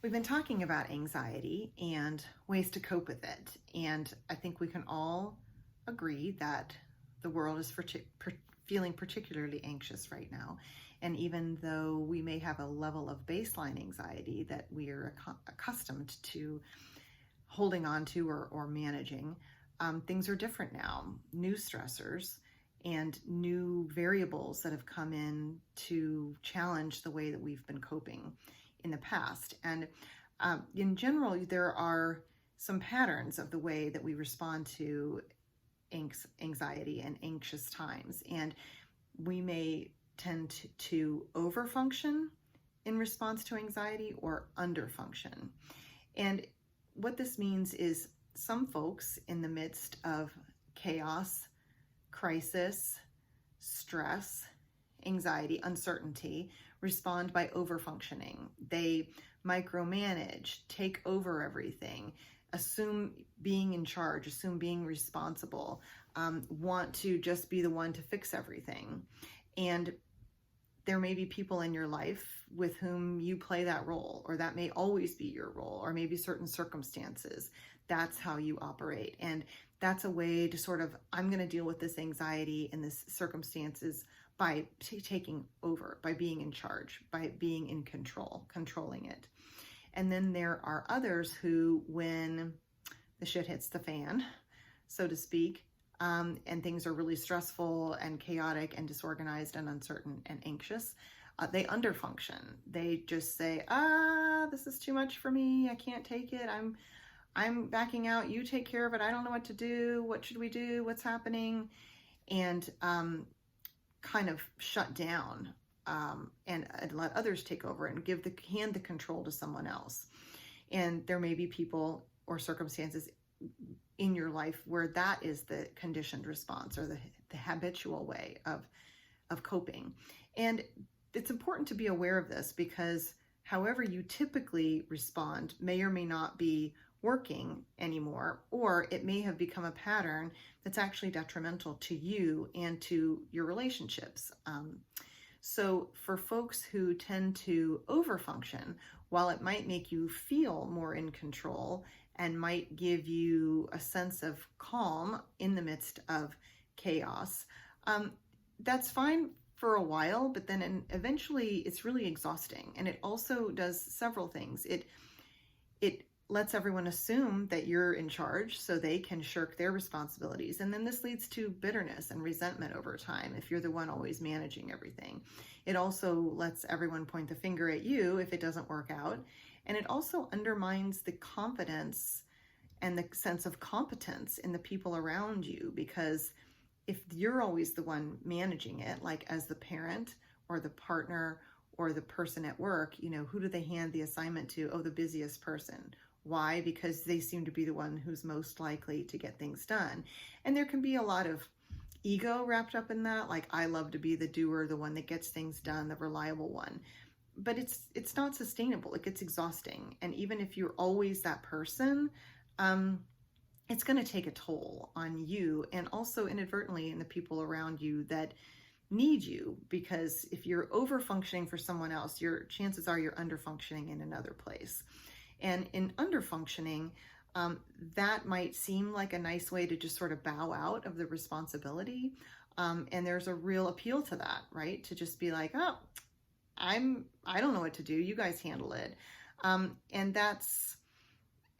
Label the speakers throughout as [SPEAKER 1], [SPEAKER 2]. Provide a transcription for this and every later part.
[SPEAKER 1] We've been talking about anxiety and ways to cope with it. And I think we can all agree that the world is feeling particularly anxious right now. And even though we may have a level of baseline anxiety that we are accustomed to holding on to or managing, things are different now. New stressors and new variables that have come in to challenge the way that we've been coping in the past. And in general, there are some patterns of the way that we respond to anxiety and anxious times. And we may tend to overfunction in response to anxiety or underfunction. And what this means is some folks in the midst of chaos, crisis, stress, anxiety, uncertainty, respond by overfunctioning. They micromanage, take over everything, assume being in charge, assume being responsible, want to just be the one to fix everything. And there may be people in your life with whom you play that role, or that may always be your role, or maybe certain circumstances. That's how you operate. And that's a way to sort of, I'm going to deal with this anxiety and this circumstances by taking over, by being in charge, by being in control, controlling it. And then there are others who, when the shit hits the fan, so to speak, and things are really stressful and chaotic and disorganized and uncertain and anxious, they underfunction. They just say, this is too much for me. I can't take it. I'm backing out. You take care of it. I don't know what to do. What should we do? What's happening? And kind of shut down and let others take over and hand the control to someone else. And there may be people or circumstances in your life where that is the conditioned response or the habitual way of coping. And it's important to be aware of this, because however you typically respond may or may not be working anymore, or it may have become a pattern that's actually detrimental to you and to your relationships. So for folks who tend to overfunction, while it might make you feel more in control and might give you a sense of calm in the midst of chaos, that's fine for a while, but then eventually it's really exhausting. And it also does several things. It lets everyone assume that you're in charge so they can shirk their responsibilities. And then this leads to bitterness and resentment over time if you're the one always managing everything. It also lets everyone point the finger at you if it doesn't work out. And it also undermines the confidence and the sense of competence in the people around you, because if you're always the one managing it, like as the parent or the partner or the person at work, who do they hand the assignment to? Oh, the busiest person. Why? Because they seem to be the one who's most likely to get things done. And there can be a lot of ego wrapped up in that. Like, I love to be the doer, the one that gets things done, the reliable one. But it's not sustainable. It gets exhausting. And even if you're always that person, it's going to take a toll on you and also inadvertently in the people around you that need you. Because if you're over functioning for someone else, your chances are you're under functioning in another place. And in underfunctioning, that might seem like a nice way to just sort of bow out of the responsibility. And there's a real appeal to that, right? To just be like, oh, I don't know what to do. You guys handle it. And that's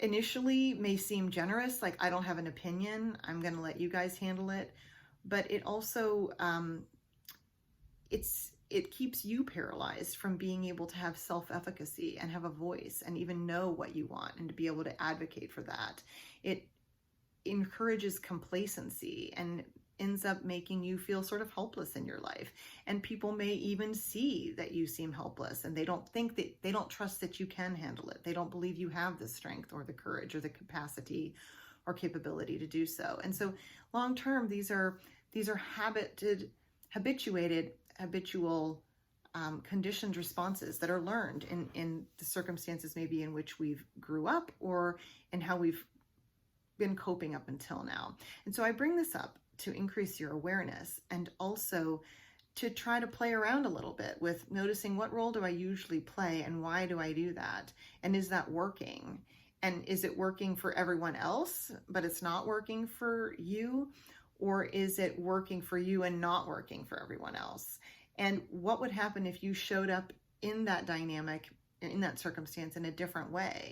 [SPEAKER 1] initially may seem generous. Like, I don't have an opinion. I'm going to let you guys handle it. But it also, it keeps you paralyzed from being able to have self-efficacy and have a voice and even know what you want and to be able to advocate for that. It encourages complacency and ends up making you feel sort of helpless in your life. And people may even see that you seem helpless, and they don't trust that you can handle it. They don't believe you have the strength or the courage or the capacity or capability to do so. And so long term, these are habitual conditioned responses that are learned in the circumstances maybe in which we've grew up or in how we've been coping up until now. And so I bring this up to increase your awareness and also to try to play around a little bit with noticing, what role do I usually play and why do I do that? And is that working? And is it working for everyone else, but it's not working for you? Or is it working for you and not working for everyone else? And what would happen if you showed up in that dynamic, in that circumstance, in a different way?